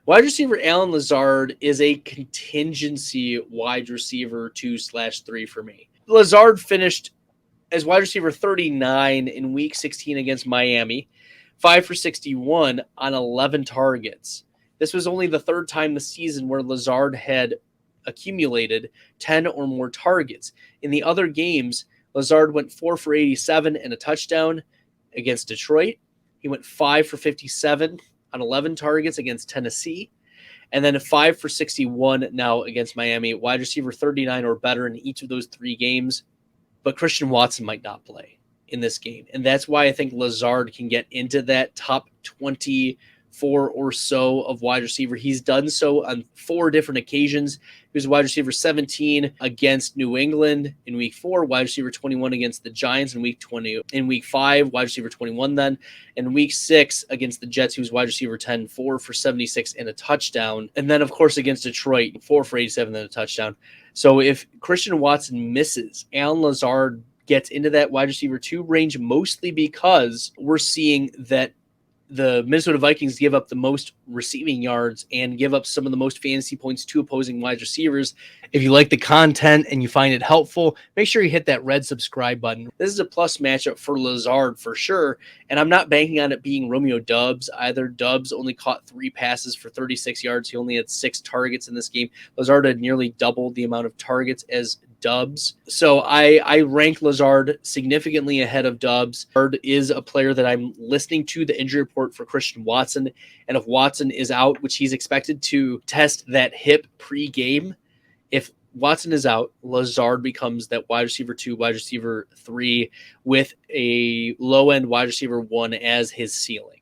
Wide receiver Alan Lazard is a contingency wide receiver 2/3 for me. Lazard finished as wide receiver 39 in week 16 against Miami, 5 for 61 on 11 targets. This was only the third time this season where Lazard had accumulated 10 or more targets. In the other games, Lazard went 4 for 87 and a touchdown against Detroit. He went 5 for 57 on 11 targets against Tennessee, and then 5 for 61 now against Miami. Wide receiver 39 or better in each of those 3 games, but Christian Watson might not play in this game, and that's why I think Lazard can get into that top 24 or so of wide receiver. He's done so on 4 different occasions. He was wide receiver 17 against New England in week 4, wide receiver 21 against the Giants in week 20. In week 5, wide receiver 21 then. In week 6 against the Jets, he was wide receiver 10, 4 for 76 and a touchdown. And then, of course, against Detroit, 4 for 87 and a touchdown. So if Christian Watson misses, Alan Lazard gets into that wide receiver 2 range, mostly because we're seeing that the Minnesota Vikings give up the most receiving yards and give up some of the most fantasy points to opposing wide receivers. If you like the content and you find it helpful, make sure you hit that red subscribe button. This is a plus matchup for Lazard for sure, and I'm not banking on it being Romeo Doubs either. Doubs only caught 3 passes for 36 yards. He only had 6 targets in this game. Lazard had nearly doubled the amount of targets as Doubs. So I rank Lazard significantly ahead of Doubs. Lazard is a player that I'm listening to the injury report for Christian Watson. And if Watson is out, which he's expected to test that hip pre-game, if Watson is out, Lazard becomes that wide receiver 2, wide receiver 3 with a low-end wide receiver 1 as his ceiling.